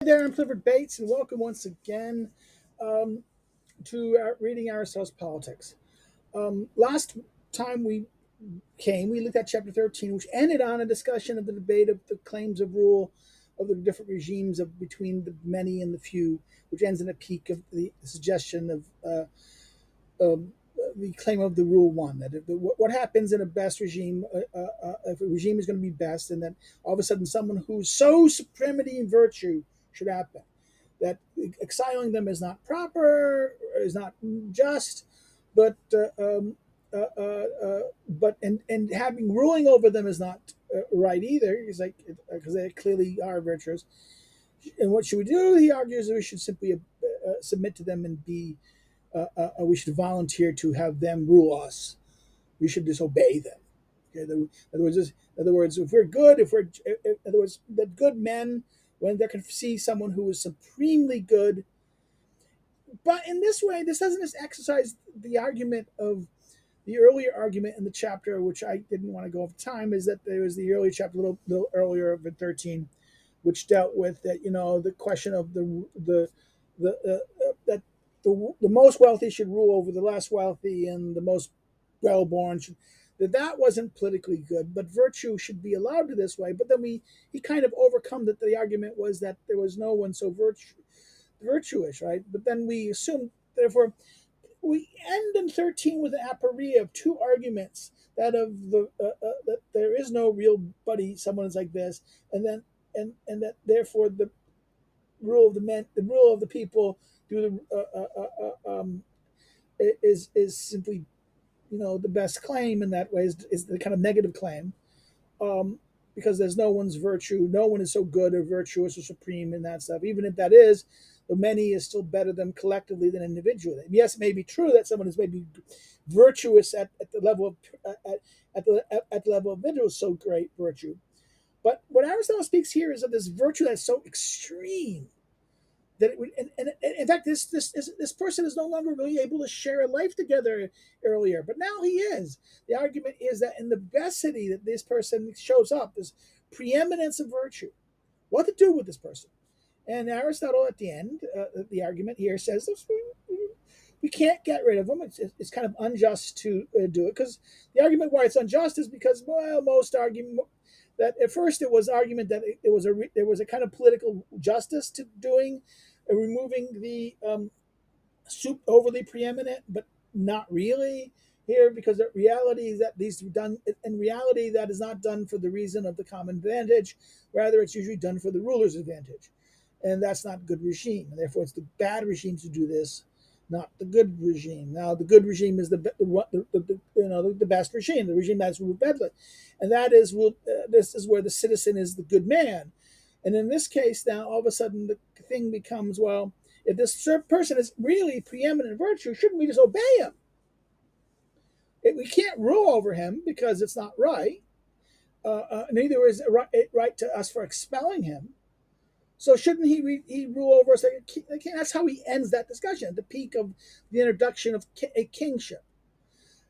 there, I'm Clifford Bates, and welcome once again um, to reading Aristotle's Politics. Last time we looked at chapter 13, which ended on a discussion of the debate of the claims of rule of the different regimes of between the many and the few, which ends in a peak of the suggestion of the claim of the rule one, that what happens in a best regime, if a regime is going to be best, and that all of a sudden someone who's so supremity in virtue should happen, that exiling them is not proper, is not just, but and having ruling over them is not right either. It's like because they clearly are virtuous. And what should we do? He argues that we should simply submit to them and be we should volunteer to have them rule us. We should disobey them. Okay? In other words, if we're good, in other words, that good men, when they can see someone who is supremely good, but in this way, this doesn't just exercise the argument of the earlier argument in the chapter, which I didn't want to go over time, is that there was the earlier chapter, a little earlier of 13, which dealt with that, the question of that the most wealthy should rule over the less wealthy, and the most well-born should. That wasn't politically good, but virtue should be allowed to this way. But then he kind of overcome that. The argument was that there was no one so virtuous, right? But then we assume, therefore, we end in 13 with an aporia of two arguments: that of that there is no real buddy, someone is like this, and then and that therefore the rule of the men, the rule of the people, do is simply the best claim in that way is the kind of negative claim, because there's no one's virtue, no one is so good or virtuous or supreme in that stuff. Even if that is, the many is still better than collectively than individually. Yes, it may be true that someone is maybe virtuous at the level of at the level of individual, so great virtue. But what Aristotle speaks here is of this virtue that's so extreme that it would, and in fact, this person is no longer really able to share a life together earlier, but now he is. The argument is that in the best city that this person shows up, this preeminence of virtue, what to do with this person. And Aristotle, at the end, the argument here says we can't get rid of him. It's kind of unjust to do it, because the argument why it's unjust is because, well, most argument that at first it was argument that there was a kind of political justice to doing removing the overly preeminent, but not really here, because the reality is that these are done in reality that is not done for the reason of the common advantage. Rather, it's usually done for the ruler's advantage, and that's not good regime. And therefore, it's the bad regimes who do this, not the good regime. Now, the good regime is the best regime, the regime that's ruled badly, and that is this is where the citizen is the good man. And in this case, now all of a sudden the thing becomes, well, if this person is really preeminent in virtue, shouldn't we just obey him? We can't rule over him because it's not right. Neither is it right to us for expelling him. So shouldn't he rule over us? That's how he ends that discussion at the peak of the introduction of a kingship.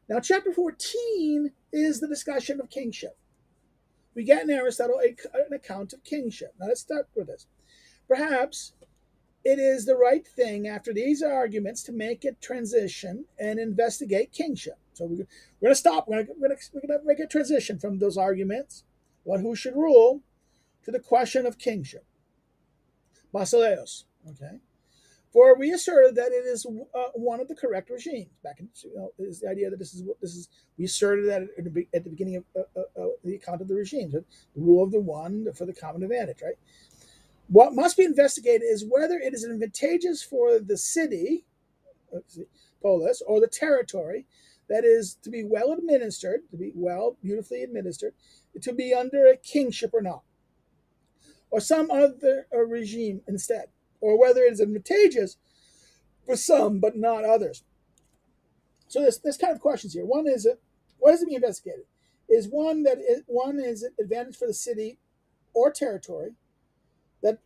Now, chapter 14 is the discussion of kingship. We get in Aristotle an account of kingship. Now, let's start with this. Perhaps it is the right thing after these arguments to make a transition and investigate kingship. So we're going to stop. We're going to make a transition from those arguments, who should rule, to the question of kingship. Basileus, okay? For we asserted that it is one of the correct regimes. Back in is the idea that this is we asserted that at the beginning of the account of the regimes, the rule of the one for the common advantage, right? What must be investigated is whether it is advantageous for the city, polis, or the territory, that is to be well administered, beautifully administered, to be under a kingship or not, or some other regime instead, or whether it is advantageous for some but not others. So there's kind of questions here. One is, what does it mean investigated? Is one is advantage for the city or territory that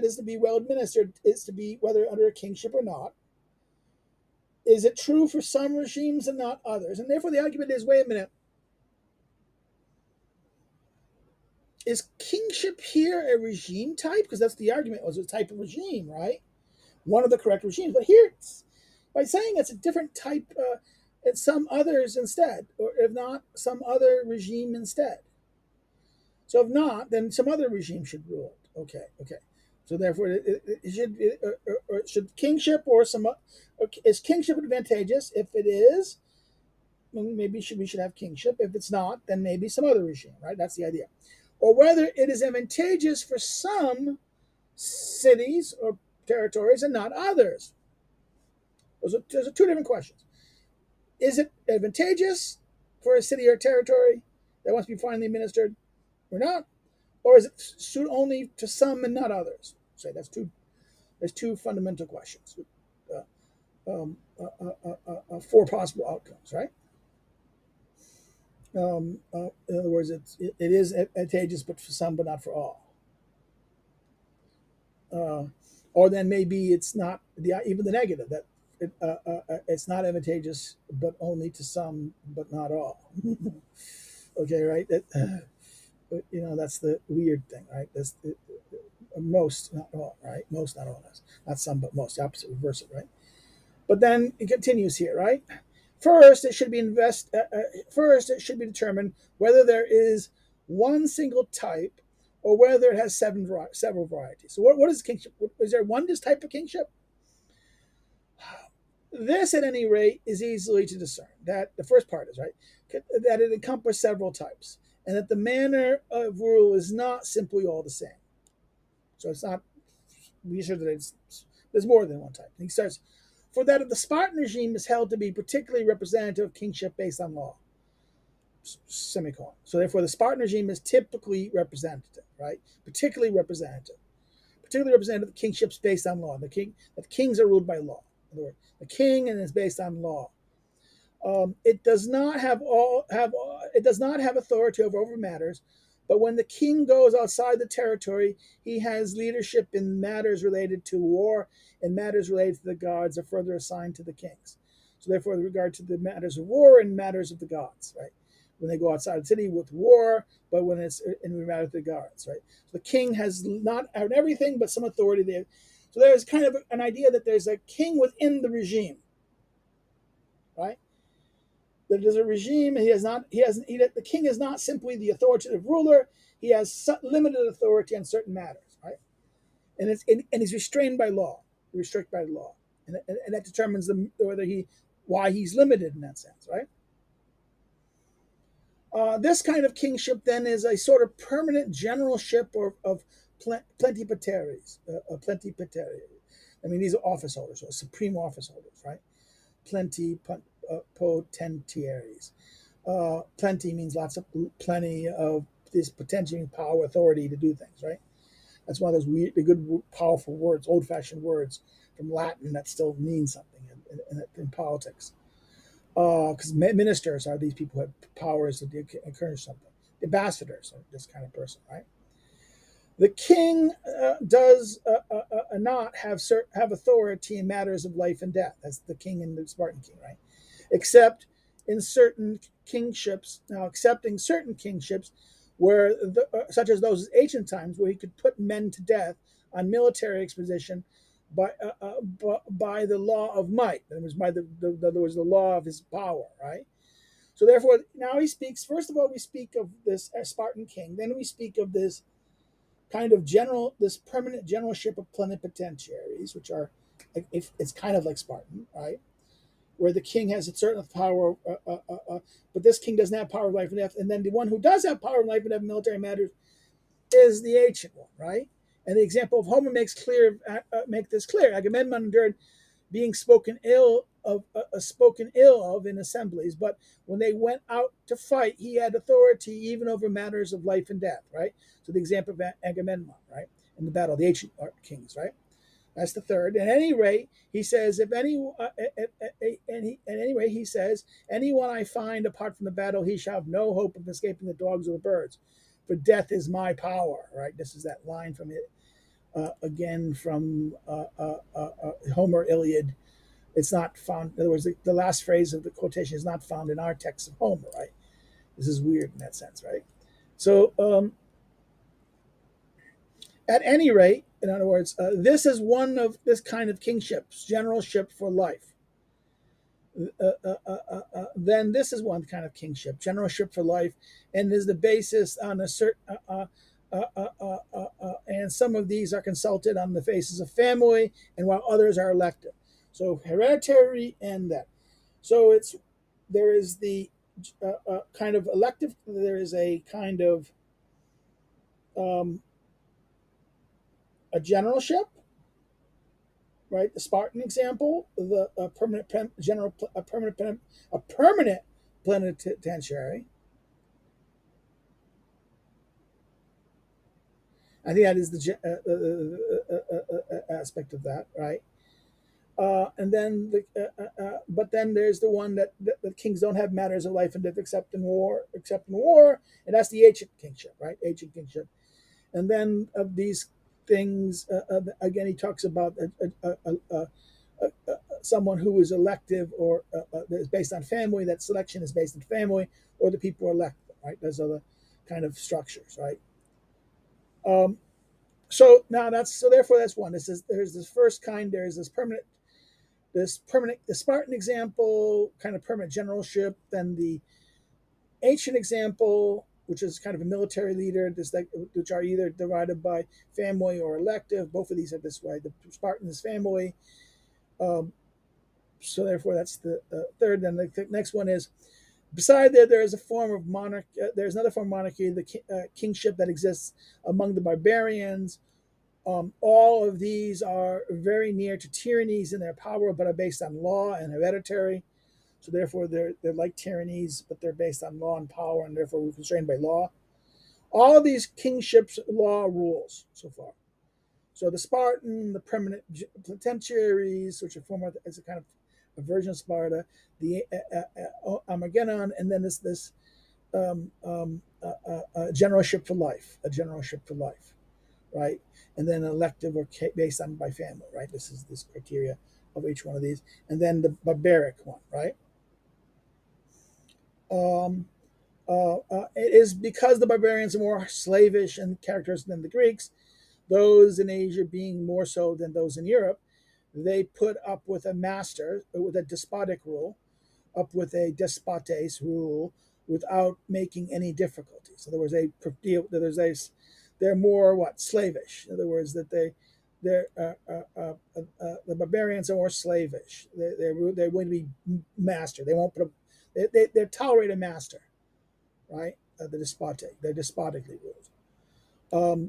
is to be well administered, is to be whether under a kingship or not. Is it true for some regimes and not others? And therefore the argument is, wait a minute. is kingship here a regime type? Because that's the argument, was a type of regime, right? One of the correct regimes. But here, by saying it's a different type, it's some others instead, or if not, some other regime instead. So if not, then some other regime should rule it. Okay, okay. So therefore, should kingship or some is kingship advantageous? If it is, then maybe we should have kingship. If it's not, then maybe some other regime, right? That's the idea. Or whether it is advantageous for some cities or territories and not others. Those are two different questions. Is it advantageous for a city or territory that wants to be finally administered or not? Or is it suit only to some and not others? Say that's two. There's two fundamental questions. Four possible outcomes, right? In other words, it is advantageous, but for some, but not for all. Or then maybe it's not even the negative, that it's not advantageous, but only to some, but not all. Okay, right? That's the weird thing, right? That's most, not all, right? Most, not all. Not some, but most. The opposite, reverse it, right? But then it continues here, right? First, it should be determined whether there is one single type or whether it has several varieties. So what is kingship? Is there one just type of kingship? This, at any rate, is easily to discern. That the first part is, right, that it encompasses several types, and that the manner of rule is not simply all the same. So it's not, be sure that there's more than one type. And he starts, for that of the Spartan regime is held to be particularly representative of kingship based on law. Semicolon. So therefore, the Spartan regime is typically representative, right? Particularly representative of kingships based on law. That kings are ruled by law. In other words, the king and is based on law. It does not have authority over matters, but when the king goes outside the territory, he has leadership in matters related to war and matters related to the gods are further assigned to the kings. So therefore, with regard to the matters of war and matters of the gods, right? When they go outside the city with war, but when it's in the matter of the gods, right? So the king has not everything, but some authority there. So there's kind of an idea that there's a king within the regime, right? That there's a regime. The king is not simply the authoritative ruler. He has limited authority on certain matters, right? And he's restrained by law, restricted by law, and that determines why he's limited in that sense, right? This kind of kingship then is a sort of permanent generalship of plenipotendaries. I mean, these are office holders, or supreme office holders, right? Plenipotentiaries. Plenty means plenty of this potential power, authority to do things, right? That's one of those weird, good, powerful words, old-fashioned words from Latin that still mean something in politics. Because ministers are these people who have powers to encourage something. Ambassadors are this kind of person, right? The king does not have authority in matters of life and death. That's the king and the Spartan king, right? Except in certain kingships. Now, excepting certain kingships, where such as those ancient times, where he could put men to death on military exposition by the law of might. It was the law of his power, right? So therefore, now he speaks. First of all, we speak of this Spartan king. Then we speak of this kind of this permanent generalship of plenipotentiaries, which are, it's kind of like Spartan, right? Where the king has a certain power, but this king doesn't have power of life and death. And then the one who does have power of life and death in military matters is the ancient one, right? And the example of Homer make this clear. Agamemnon endured being spoken ill of in assemblies, but when they went out to fight, he had authority even over matters of life and death, right? So the example of Agamemnon, right, in the battle, the ancient kings, right? That's the third. At any rate, he says, anyone I find apart from the battle, he shall have no hope of escaping the dogs or the birds, for death is my power. Right. This is that line from it again from Homer Iliad. It's not found. In other words, the last phrase of the quotation is not found in our text of Homer. Right. This is weird in that sense. Right. So At any rate, in other words, this is one of this kind of kingships, generalship for life. Then this is one kind of kingship, generalship for life, and is the basis on a certain. And some of these are consulted on the basis of family, and while others are elective. So hereditary and that. So there is the kind of elective. There is a kind of a generalship, right? The Spartan example, the a permanent plenipotentiary. I think that is the aspect of that, right? And then, but then there's the one that the kings don't have matters of life and death except in war, and that's the ancient kingship, right? Ancient kingship. And then of these things, again, he talks about someone who is elective or is based on family. That selection is based on family, or the people elect them, right? Those are the kind of structures, right? So now therefore that's one. There's this first kind. There's the Spartan example, kind of permanent generalship. Then the ancient example, which is kind of a military leader, which are either divided by family or elective. Both of these are this way. The Spartan is family. So therefore, that's the third. Then the next one is, beside there is a form of monarchy. There's another form of monarchy, the kingship that exists among the barbarians. All of these are very near to tyrannies in their power, but are based on law and hereditary. So therefore, they're like tyrannies, but they're based on law and power, and therefore we're constrained by law. All of these kingships law rules so far. So the Spartan, the permanent plenipotentiaries, which are formed as a kind of a version of Sparta, the Armageddon, and then this generalship for life, a generalship for life, right? And then elective or based on by family, right? This is this criteria of each one of these, and then the barbaric one, right? It is because the barbarians are more slavish and characters than the Greeks, those in Asia being more so than those in Europe. They put up with a master, with a despotic rule, up with a despotes rule, without making any difficulties. In other words, they're more slavish. In other words, that the barbarians are more slavish. They're going to be master. They won't put up. They tolerate a master, right? They're despotically ruled.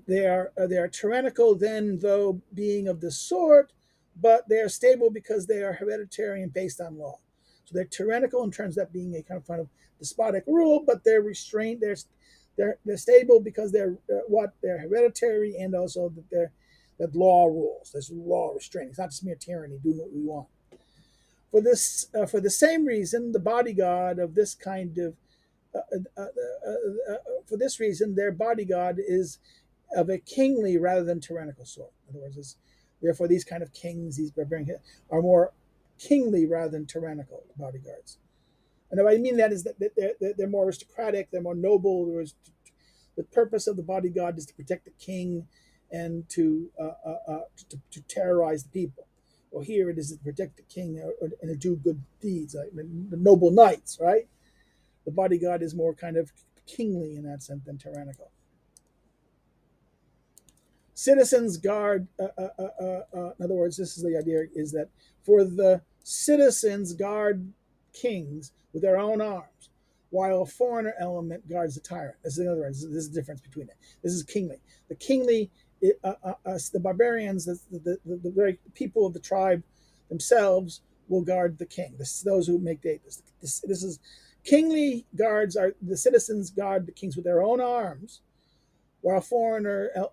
They are tyrannical then, though being of the sort, but they are stable because they are hereditary and based on law. So they're tyrannical in terms of that being a kind of despotic rule, but they're restrained. They're stable because they're hereditary, and also that law rules. There's law restraining. It's not just mere tyranny doing what we want. For the same reason, the bodyguard of this kind of for this reason, their bodyguard is of a kingly rather than tyrannical sort. In other words, therefore, these kind of kings, these barbarians, are more kingly rather than tyrannical bodyguards. And what I mean that is that they're more aristocratic, they're more noble. The purpose of the bodyguard is to protect the king and to terrorize the people. Well, here it is to protect the king and to do good deeds, like the noble knights, right? The bodyguard is more kind of kingly in that sense than tyrannical. Citizens guard, in other words, this is the idea, is that for the citizens guard kings with their own arms, while a foreigner element guards the tyrant. This is, in other words, this is the difference between it. This is kingly. The kingly, the barbarians, the very people of the tribe themselves will guard the king. Those who make this. This is kingly guards are the citizens guard the kings with their own arms, while foreigner, in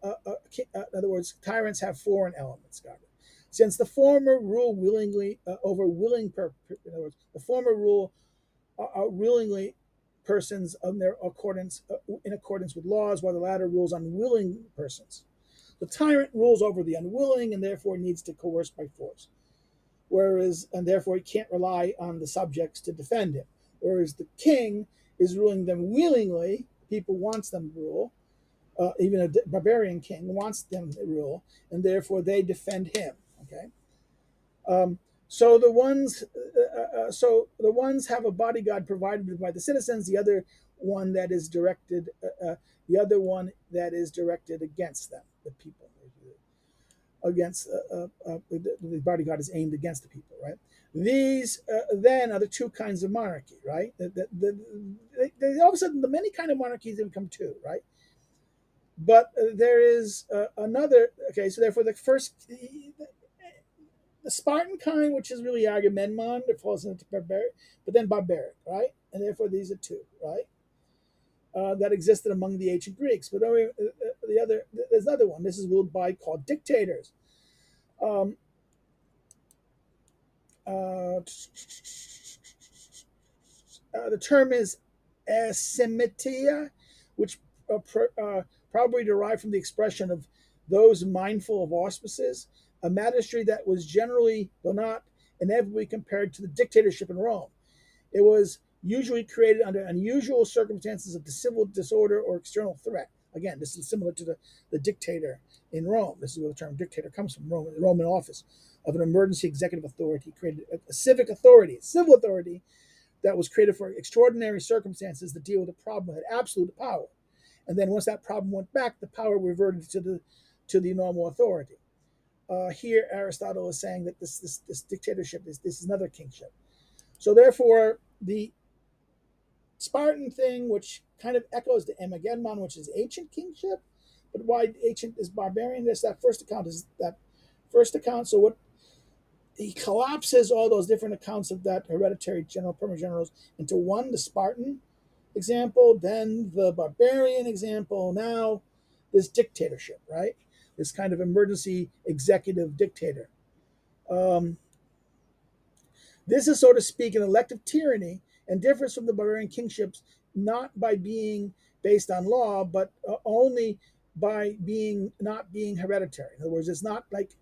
other words, tyrants have foreign elements guarded. Since the former rule willingly over willing, in other words, the former rule willingly persons in accordance with laws, while the latter rules unwilling persons. The tyrant rules over the unwilling and therefore needs to coerce by force. And therefore he can't rely on the subjects to defend him. Whereas the king is ruling them willingly, people wants them to rule, even a barbarian king wants them to rule, and therefore they defend him. Okay, um, so the ones have a bodyguard provided by the citizens. The other one that is directed against them, the people. Against the bodyguard is aimed against the people, right? These then are the two kinds of monarchy, right? All of a sudden, the many kind of monarchies have become two, right? But there is another. Okay, so therefore, the Spartan kind, which is really Agamemnon, that falls into barbaric, but then barbaric, right? And therefore, these are two, right? That existed among the ancient Greeks. But there's another one. This is ruled by called dictators. Um, the term is asymmetria, which probably derived from the expression of those mindful of auspices, a magistracy that was generally, though not inevitably, compared to the dictatorship in Rome. It was usually created under unusual circumstances of civil disorder or external threat. Again, this is similar to the dictator in Rome. This is where the term dictator comes from, the Roman office of an emergency executive authority, created a civic authority, a civil authority that was created for extraordinary circumstances to deal with a problem that had absolute power. And then once that problem went back, the power reverted to the normal authority. Here, Aristotle is saying that this dictatorship is another kingship. So therefore, the Spartan thing, which kind of echoes the Agamemnon, which is ancient kingship, but why ancient is barbarian? That first account. So what he collapses all those different accounts of that hereditary general, permanent generals into one, the Spartan example, then the barbarian example, now this dictatorship, right? This kind of emergency executive dictator. This is, so to speak, an elective tyranny and differs from the barbarian kingships not by being based on law, but only by not being hereditary. In other words, it's not like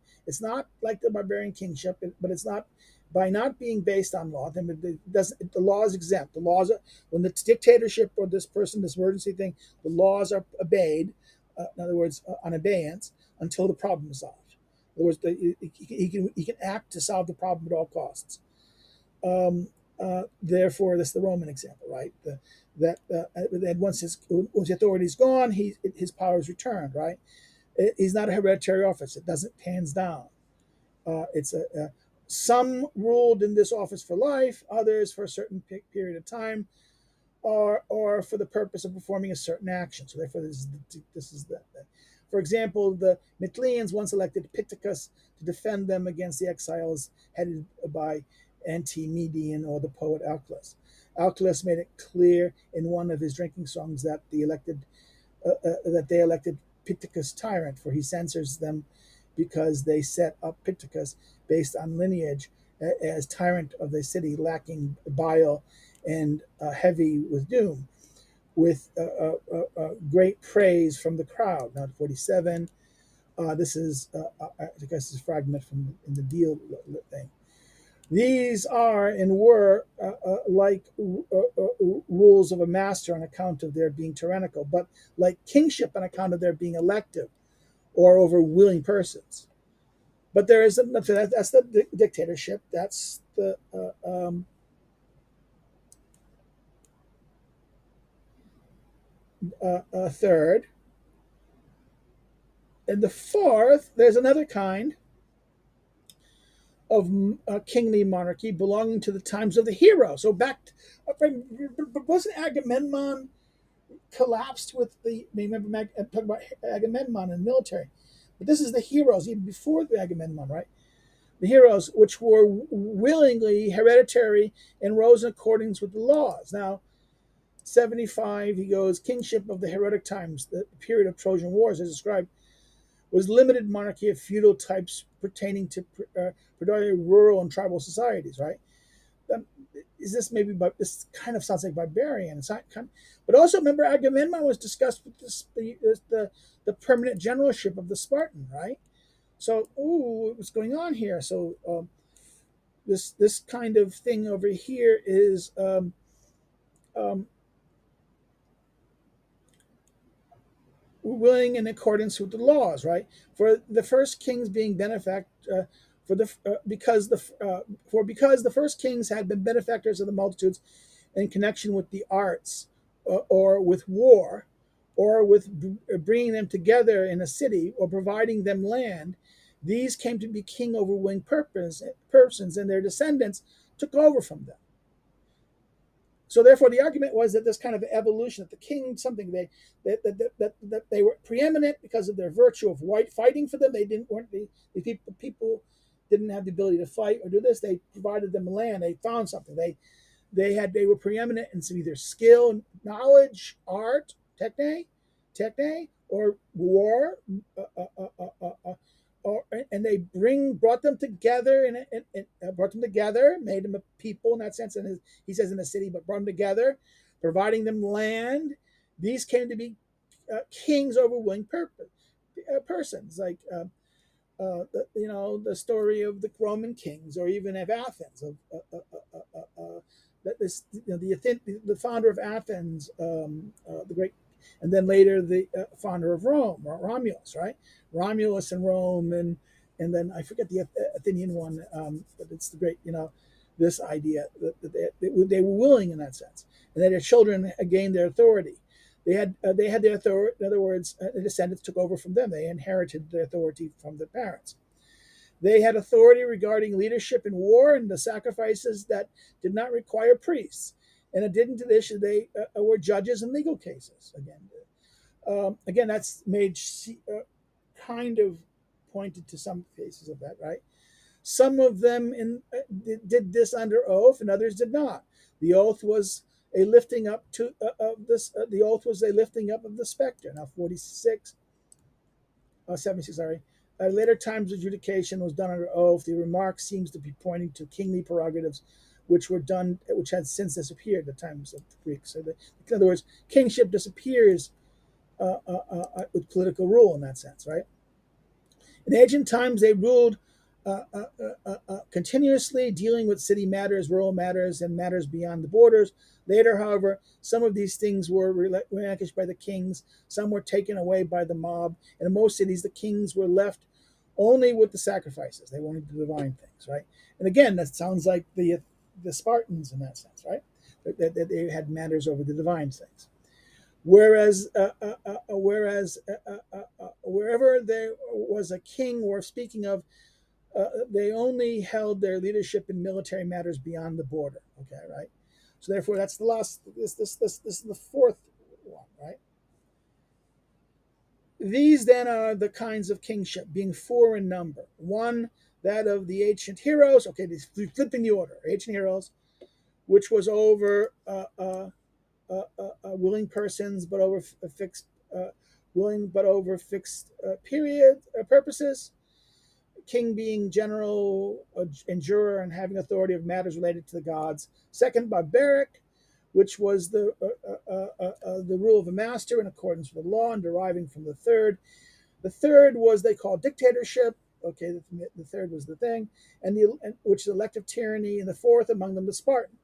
the barbarian kingship, but it's not by not being based on law. Then the law is exempt. The laws are, when the dictatorship or this emergency thing, the laws are obeyed. In other words, on abeyance until the problem is solved. In other words, he can act to solve the problem at all costs. Therefore, that's the Roman example, right? That once the authority is gone, his power is returned, right? He's not a hereditary office. It doesn't hands down. It's some ruled in this office for life, others for a certain period of time, or for the purpose of performing a certain action. So therefore, this is the. For example, the Mytileans once elected Pittacus to defend them against the exiles headed by Anti-Median or the poet Alcalus. Alcalus made it clear in one of his drinking songs that they elected Pittacus tyrant, for he censors them because they set up Pittacus based on lineage as tyrant of the city, lacking bile and heavy with doom, with great praise from the crowd. Now, 47. This is, I guess, this fragment from in the deal thing. These are and were like rules of a master on account of their being tyrannical, but like kingship on account of their being elective or over willing persons. But there is that's the dictatorship. That's the third. And the fourth, there's another kind of kingly monarchy belonging to the times of the hero. So wasn't Agamemnon collapsed with the? Remember, I'm talking about Agamemnon and military, but this is the heroes even before the Agamemnon, right? The heroes, which were willingly hereditary and rose in accordance with the laws. Now, 75, he goes, kingship of the heroic times, the period of Trojan Wars, as described, was limited monarchy of feudal types pertaining to predominantly rural and tribal societies, right? Is this maybe, but this kind of sounds like barbarian. It's not but also remember Agamemnon was discussed with the permanent generalship of the Spartan, right? So, what's going on here? So, this kind of thing over here is willing in accordance with the laws, right? For the first kings being for the because the because the first kings had been benefactors of the multitudes in connection with the arts, or with war, or with bringing them together in a city, or providing them land. These came to be king over willing persons, and their descendants took over from them. So therefore, the argument was that this kind of evolution, that the king, something that they were preeminent because of their virtue of white fighting for them. They didn't weren't the people didn't have the ability to fight or do this. They provided them land. They found something. They were preeminent in some either skill, knowledge, art, techne, or war, uh, uh, uh, uh, uh, uh, and they brought them together and brought them together, made them a people in that sense. And he says in a city, but brought them together, providing them land. These came to be kings over willing persons, like the story of the Roman kings, or even of Athens, of that this the founder of Athens, the great, and then later the founder of Rome, Romulus, right? Romulus and Rome, and then I forget the Athenian one, but it's the great, this idea that they were willing in that sense, and that their children gained their authority. They had their authority. In other words, the descendants took over from them. They inherited their authority from their parents. They had authority regarding leadership in war and the sacrifices that did not require priests. In addition to this, they were judges in legal cases. Again, that's made kind of pointed to some cases of that, right? Some of them did this under oath, and others did not. The oath was a lifting up of this. The oath was a lifting up of the specter. Now, 76, sorry. At later times, adjudication was done under oath. The remark seems to be pointing to kingly prerogatives, which had since disappeared at the times of the Greeks. So, in other words, kingship disappears with political rule in that sense, right? In ancient times, they ruled continuously, dealing with city matters, rural matters, and matters beyond the borders. Later, however, some of these things were relinquished by the kings, some were taken away by the mob, and in most cities, the kings were left only with the sacrifices. They wanted the divine things, right? And again, that sounds like the Spartans in that sense, right? That they had matters over the divine things. Whereas wherever there was a king worth speaking of, they only held their leadership in military matters beyond the border. Okay, right. So therefore, that's the last. This is the fourth one, right? These then are the kinds of kingship, being four in number. One, that of the ancient heroes. Okay, flipping the order. Ancient heroes, which was over willing persons, but over fixed period purposes. King being general and juror and having authority of matters related to the gods. Second, barbaric, which was the rule of a master in accordance with the law and deriving from the third. The third was they called dictatorship. Okay, the third was the thing, which is elective tyranny, and the fourth among them the Spartan.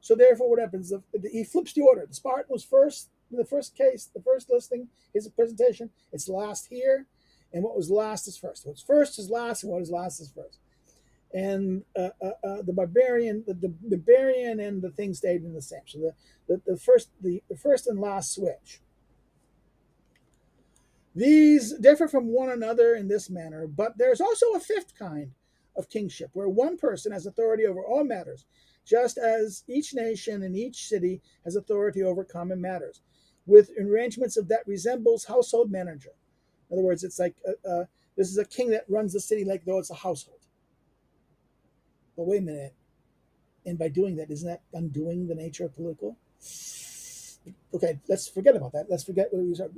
So therefore, what happens? He flips the order. The Spartan was first in the first case, the first listing, his presentation. It's last here, and what was last is first. What's first is last, and what is last is first. And the barbarian and the thing stayed in the same. So the first and last switch. These differ from one another in this manner, but there's also a fifth kind of kingship, where one person has authority over all matters, just as each nation and each city has authority over common matters, with arrangements of that resembles household manager. In other words, it's like this is a king that runs the city like though it's a household. But wait a minute. And by doing that, isn't that undoing the nature of political? Okay, let's forget about that. Let's forget what we said.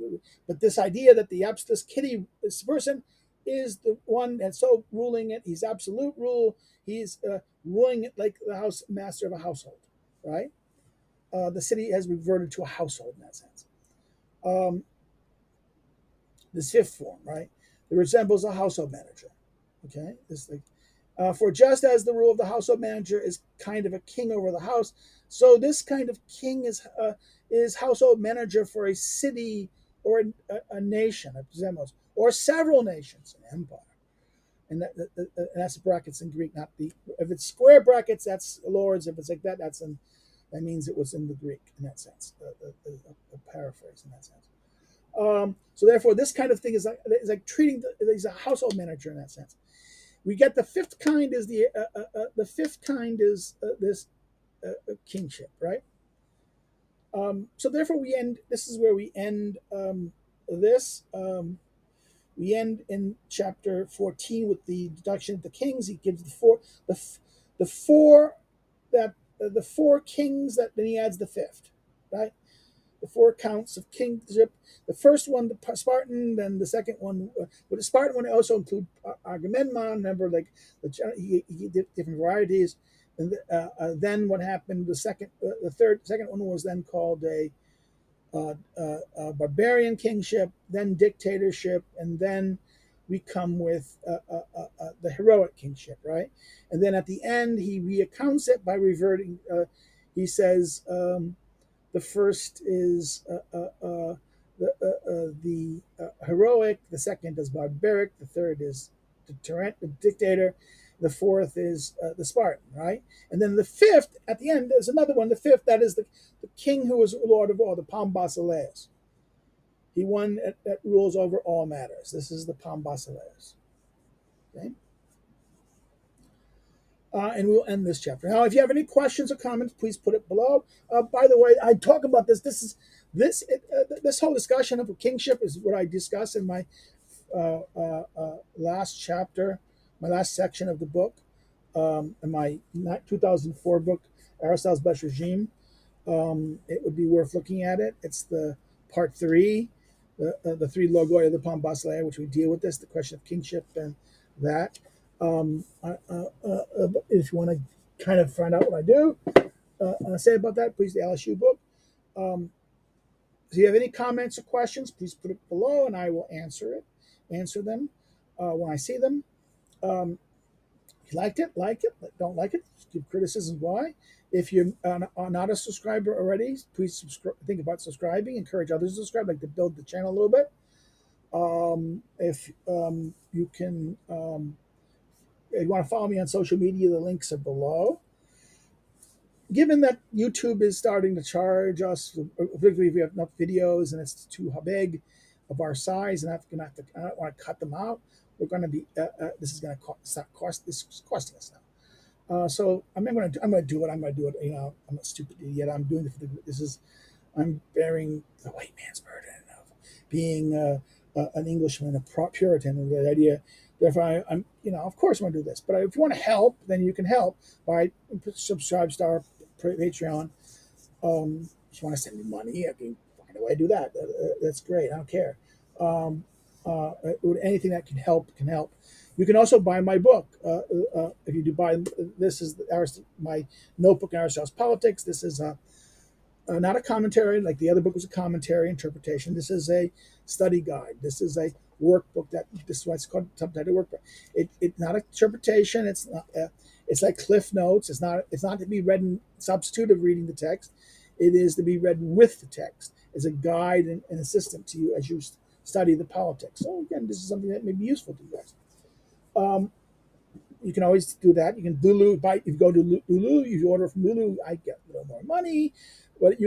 But this idea that this person is the one that's so ruling it. He's absolute rule. He's ruling it like the house master of a household, right? The city has reverted to a household in that sense. This fifth form, right? It resembles a household manager. Okay, this like. For just as the rule of the household manager is kind of a king over the house, so this kind of king is household manager for a city or a nation, a demos, or several nations, an empire. And that's the brackets in Greek, not the. If it's square brackets, that's lords. If it's like that, that means it was in the Greek in that sense. A paraphrase in that sense. So therefore, this kind of thing is like treating he's a household manager in that sense. We get the fifth kind is the fifth kind is this kingship, right? So therefore, we end. This is where we end this. We end in chapter 14 with the deduction of the kings. He gives the four that the four kings that then he adds the fifth, right? The four counts of kingship. The first one, the Spartan, then the second one. But the Spartan one also include Agamemnon. Remember, like he did different varieties. And then what happened? The second one was then called a barbarian kingship, then dictatorship, and then we come with the heroic kingship, right? And then at the end, he reaccounts it by reverting. He says the first is the heroic, the second is barbaric, the third is the dictator, the fourth is the Spartan, right? And then the fifth, at the end, there's another one. The fifth, that is the king who is Lord of all, the Basileus. He one that rules over all matters. This is the Basileus. Okay? And we'll end this chapter. Now, if you have any questions or comments, please put it below. By the way, I talk about this. This whole discussion of kingship is what I discuss in my last chapter, my last section of the book, in my 2004 book, Aristotle's Best Regime. It would be worth looking at it. It's the part 3, the 3 logoi of the Basileus, which we deal with this, the question of kingship and that. If you want to kind of find out what I do, say about that, please, the LSU book. If you have any comments or questions, please put it below, and I will answer them when I see them. If you liked it, like it. Don't like it, give criticisms why. If you're not a subscriber already, please think about subscribing. Encourage others to subscribe, like to build the channel a little bit. If you can, if you want to follow me on social media, the links are below. Given that YouTube is starting to charge us, particularly if we have enough videos and it's too big of our size, and I don't want to cut them out. We're going to be. This is going to cost. This is costing us now. So I'm going to do it. I'm going to do it. You know, I'm a stupid idiot. I'm doing it. I'm bearing the white man's burden of being an Englishman, a Puritan, the idea. Therefore, I'm. You know, of course, I'm going to do this. But if you want to help, then you can help by subscribe to our Patreon. If you want to send me money, I can find a way to do that. That's great. I don't care. Anything that can help can help. You can also buy my book. If you do buy, this is my notebook in Aristotle's Politics. This is not a commentary like the other book was a commentary interpretation. This is a study guide. This is a workbook. This is why it's called subtitle workbook. It's not an interpretation. It's not. It's like Cliff Notes. It's not to be read in substitute of reading the text. It is to be read with the text as a guide and assistant to you as you study the politics. So again, this is something that may be useful to you guys. You can always do that. You can Lulu buy. If you go to Lulu, if you order from Lulu, I get a little more money. But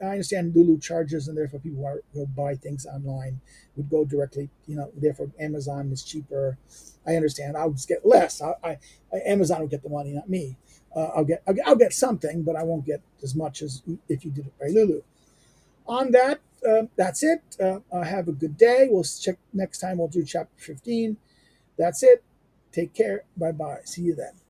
I understand Lulu charges, and therefore people who buy things online would go directly. You know, therefore Amazon is cheaper. I understand. I'll just get less. Amazon will get the money, not me. I'll get something, but I won't get as much as if you did it by Lulu. On that, that's it. Have a good day. We'll check next time. We'll do chapter 15. That's it. Take care. Bye-bye. See you then.